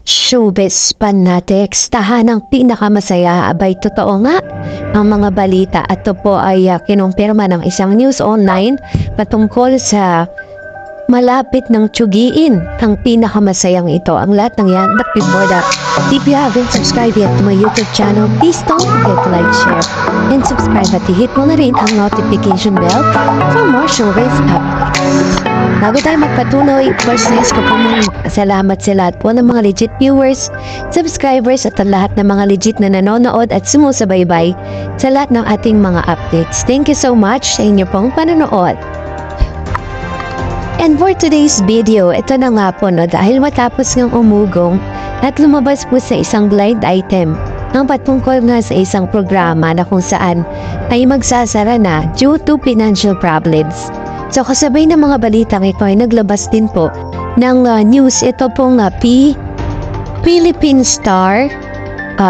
Showbiz Fanatics, tahanang pinakamasaya. Abay, totoo nga ang mga balita at ito po ay kinumpirma ng isang news online patungkol sa malapit ng tsugiin ang pinakamasayang ito. Ang lahat ng yan, but before that, if you haven't subscribed yet to my YouTube channel, please don't forget to like, share, and subscribe at i-hit mo na rin ang notification bell for more showbiz updates. Bago tayo magpatuloy, first nais ko po mong salamat sa lahat po ng mga legit viewers, subscribers at ang lahat ng mga legit na nanonood at sumusubaybay sa lahat ng ating mga updates. Thank you so much sa inyo pong panonood. And for today's video, ito na nga po no, dahil matapos ngang umugong at lumabas po sa isang blind item ang patungkol nga sa isang programa na kung saan ay magsasara na due to financial problems. So kasabay ng mga balitang ito ay naglabas din po ng news. Ito pong Philippine Star.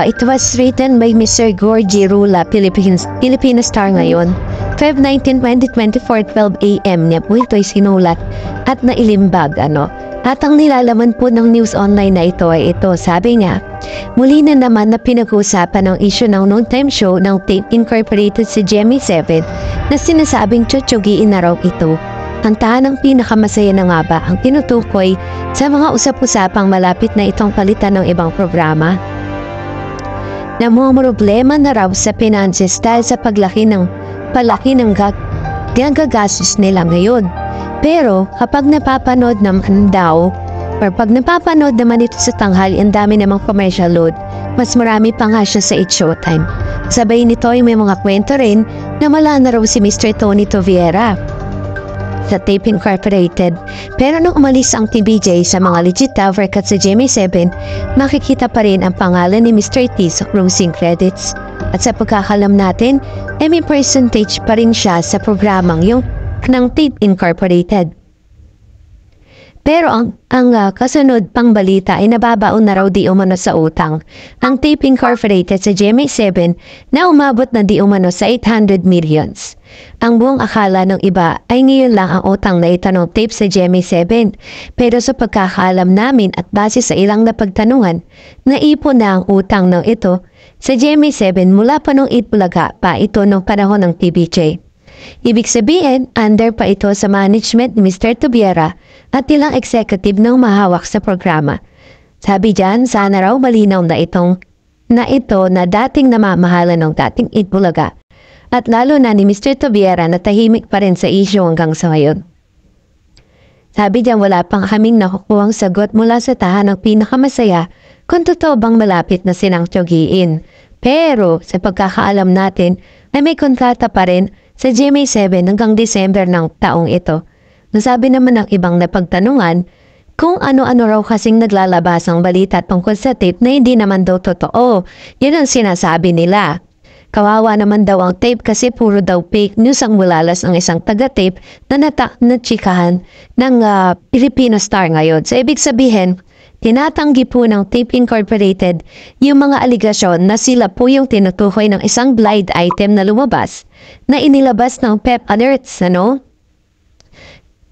It was written by Mr. Gorgie Rula, Filipino Star ngayon. Feb 19, 2024, 12 AM niya po ito ay sinulat at nailimbag. At ang nilalaman po ng news online na ito ay ito. Sabi nga, muli na naman na pinag-uusapan ang issue ng noontime show ng Tape Incorporated si Jemmy 7 na sinasabing tsutyugiin na raw ito. Ang tahanang pinakamasaya na nga ba ang tinutukoy sa mga usap-usapang malapit na itong palitan ng ibang programa? Namumroblema na raw sa finances dahil sa palaki ng gagagastos nila ngayon. Pero kapag napapanood naman daw, or pag napapanood naman ito sa tanghali, ang dami namang commercial load, mas marami pa nga siya sa It's Showtime. Sabay nito ay may mga kwento rin na wala na raw si Mr. Tony Toviera sa Tape Incorporated. Pero nung umalis ang TBJ sa mga legit overcut sa Jemmy 7, makikita pa rin ang pangalan ni Mr. T sa closing credits. At sa pagkakalam natin, ay may percentage pa rin siya sa programang yung ng Tape Incorporated. Pero ang kasunod pang balita ay nababaon na raw di umano sa utang ang Tape Incorporated sa Jemmy 7 na umabot na di umano sa 800 millions. Ang buong akala ng iba ay ngayon lang ang utang na ito ng Tape sa Jemmy 7. Pero sa pagkakaalam namin at base sa ilang napagtanungan, naipon na ang utang ng ito sa Jemmy 7 mula pa nung Itbulaga pa ito nung panahon ng TBJ. Ibig sabihin, under pa ito sa management ni Mr. Toviera at ilang executive ng mahawak sa programa. Sabi dyan, sana raw malinaw na ito na dating namamahalan ng dating Itbulaga at lalo na ni Mr. Toviera na tahimik pa rin sa issue hanggang sa ngayon. Sabi dyan, wala pang kaming nakukuhang sagot mula sa tahanang pinakamasaya kung totoo bang malapit na silang tsugiin. Pero sa pagkakaalam natin ay may kontrata pa rin sa Jemmy 7 hanggang December ng taong ito. Nasabi naman ng ibang napagtanungan kung ano-ano raw kasing naglalabas ang balita tungkol sa tape na hindi naman daw totoo. Yun ang sinasabi nila. Kawawa naman daw ang tape kasi puro daw fake news ang mulalas ng isang taga-tape na natsikahan ng Filipino Star ngayon. So ibig sabihin, tinatanggi po ng Tape Incorporated yung mga aligasyon na sila po yung tinutukoy ng isang blind item na lumabas na inilabas ng Pep Alerts,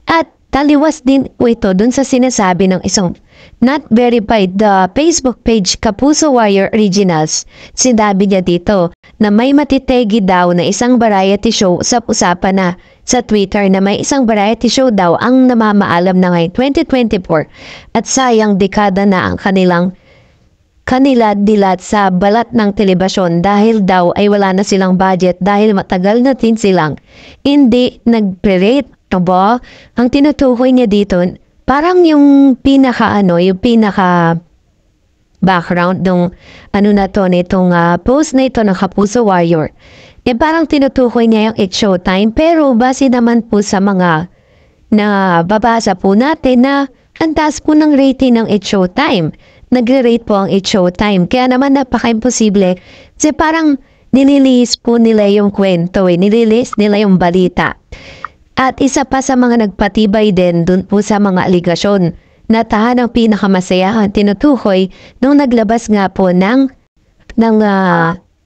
At taliwas din po ito dun sa sinasabi ng isang not verified Facebook page Kapuso Warrior Originals. Sinabi niya dito na may matitegi daw na isang variety show usap-usapan na sa Twitter na may isang variety show daw ang namamaalam na ngayon 2024 at sayang dekada na ang kanila dilat sa balat ng telebasyon dahil daw ay wala na silang budget dahil matagal na din silang hindi nag-create. Ang tinutukoy niya dito parang yung pinaka background ng nitong post na ito ng Kapuso Warrior. Parang tinutukoy niya yung It's Showtime pero base naman po sa mga na babasa po natin na ang taas po ng rating ng It's Showtime. Nagre-rate po ang It's Showtime. Kaya naman napaka-imposible kasi parang nililis po nila yung kwento, nililis nila yung balita. At isa pa sa mga nagpatibay din dun po sa mga aligasyon na tahanang pinakamasaya ang tinutukoy nung naglabas nga po ng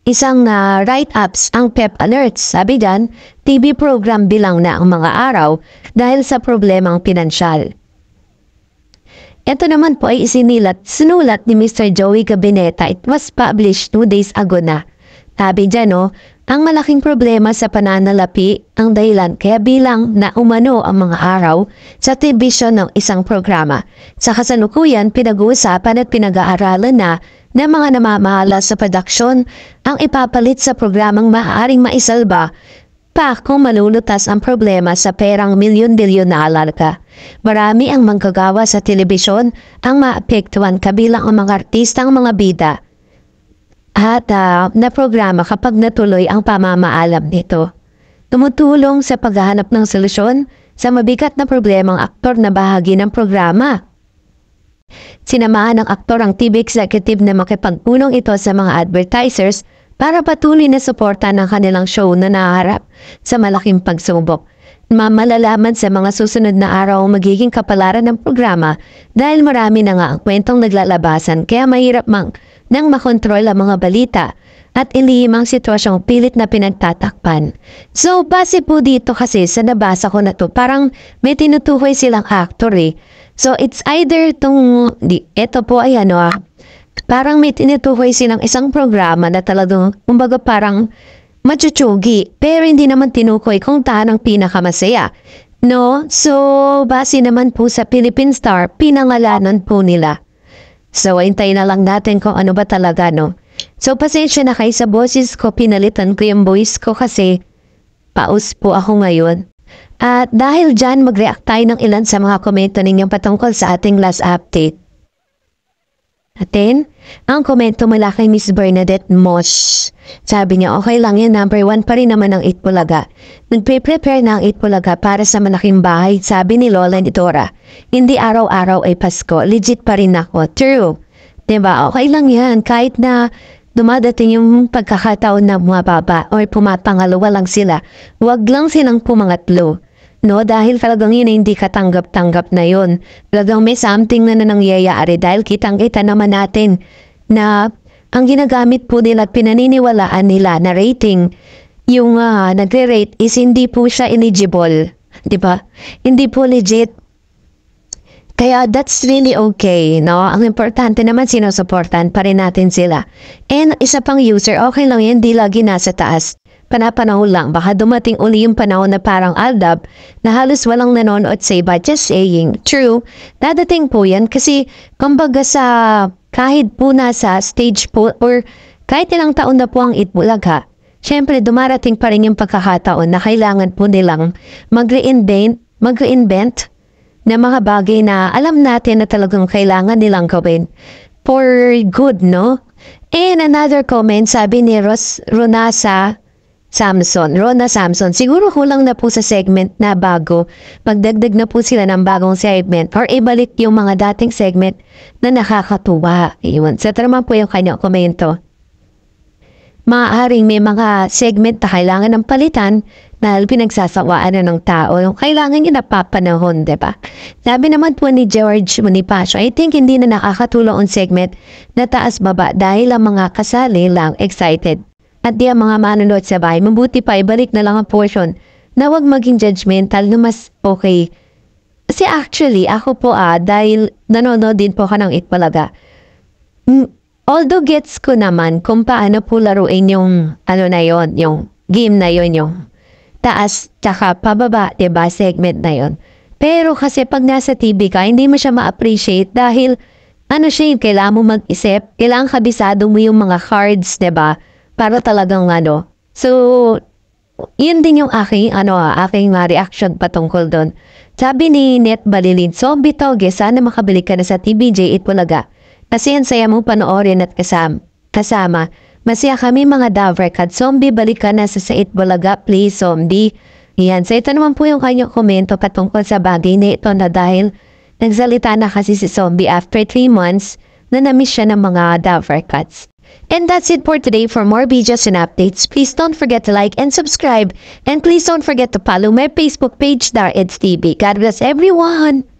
isang write-ups ang Pep Alerts. Sabi dyan, TV program bilang na ang mga araw dahil sa problemang pinansyal. Ito naman po ay sinulat ni Mr. Joey Gabineta. It was published 2 days ago na. Sabi dyan, no, ang malaking problema sa pananalapi ang dahilan kaya bilang na umano ang mga araw sa telebisyon ng isang programa. Sa kasalukuyan, pinag-uusapan at pinag-aaralan na ng mga namamahala sa produksyon ang ipapalit sa programang maaaring maisalba pa kung malulutas ang problema sa perang milyon-bilyon na alarga. Marami ang manggagawa sa telebisyon ang maapektuhan kabilang ang mga artistang mga bida at na programa kapag natuloy ang pamamaalam nito. Tumutulong sa paghahanap ng solusyon sa mabigat na problemang aktor na bahagi ng programa. Sinamahan ng aktor ang TV executive na makipagpulong ito sa mga advertisers para patuloy na suporta ng kanilang show na naharap sa malaking pagsubok. Malalaman sa mga susunod na araw ang magiging kapalaran ng programa dahil marami na nga ang kwentong naglalabasan kaya mahirap nang makontrol ang mga balita at ilihim ang sitwasyong pilit na pinagtatakpan. So, base po dito kasi sa nabasa ko na to, parang may tinutukoy silang actor eh. So, it's either ito po ay parang may tinutukoy silang isang programa na talagang, kumbaga parang machuchugi, pero hindi naman tinukoy kung tanang pinakamasaya. No? So, base naman po sa Philippine Star, pinangalanan po nila. So, hintayin na lang natin kung ano ba talaga, no? So, pasensya na kayo sa boses ko, pinalitan ko yung voice ko kasi paus po ako ngayon. At dahil dyan, mag-react tayo ng ilan sa mga komento ninyong patungkol sa ating last update. Atin, ang komento mula kay Miss Bernadette Mosh. Sabi niya, okay lang yan, number 1 pa rin naman ang Itbulaga. Nagpe-prepare na ang Itbulaga para sa malaking bahay, sabi ni Lola ni Dora. Hindi araw-araw ay Pasko, legit pa rin ako. True. Diba? Okay lang yan, kahit na dumadating yung pagkakataon na bumababa or pumapangalawa lang sila, wag lang silang pumangatlo. No, dahil talagang yun hindi katanggap-tanggap na yun. Talagang may something na nangyayari dahil kitang-kita naman natin na ang ginagamit po nila at pinaniniwalaan nila na rating, yung nagre-rate is hindi po siya eligible. Diba? Hindi po legit. Kaya that's really okay, no? Ang importante naman sinusuportan pa rin natin sila. And isa pang user, okay lang yan, di lagi nasa taas. Panapanahon lang, baka dumating uli yung panahon na parang Aldab na halos walang nanonood sa iba, just saying. True, dadating po yan kasi kumbaga sa kahit po nasa stage po or kahit ilang taon na po ang Itbulaga, syempre dumarating pa rin yung pagkakataon na kailangan po nilang mag-reinvent na mga bagay na alam natin na talagang kailangan nilang gawin for good, no? And another comment, sabi ni Rona Samson, siguro kulang na po sa segment na bago. Pagdagdag na po sila ng bagong segment or ibalik yung mga dating segment na nakakatuwa. Iwan. Sa naman po yung kanyang komento. Maaaring may mga segment na kailangan ng palitan dahil pinagsasawaan na ng tao. Kailangan yung napapanahon, diba? Sabi naman po ni George Bonifacio, I think hindi na nakakatulong ang segment na taas-baba dahil ang mga kasali lang excited. At di ang mga manonood sa bahay, mabuti pa ibalik na lang ang portion na huwag maging judgmental na mas okay. Kasi actually, ako po dahil nanonood din po ka ng Itbulaga. Although gets ko naman kung paano po laruin yung yung game na yon, yung taas tsaka pababa, diba, segment na yon. Pero kasi pag nasa TV ka, hindi mo siya ma-appreciate dahil kailangan mo mag-isip, kailangan kabisado mo yung mga cards, diba? Para talagang So, yun din yung aking reaction patungkol doon. Sabi ni Net Balilin, zombie toge, sana makabalik ka na sa TVJ Itbulaga. Kasi ang saya mong panoorin at kasama. Masaya kami mga Davercad. Zombie, balik ka na sa Itbulaga, please, zombie. Yan. So, ito naman po yung kanyang komento patungkol sa bagay na ito na dahil nagsalita na kasi si zombie after 3 months na namiss siya ng mga Davercads. And that's it for today. For more videos and updates, please don't forget to like and subscribe. And please don't forget to follow my Facebook page, DarEdsTV. God bless everyone!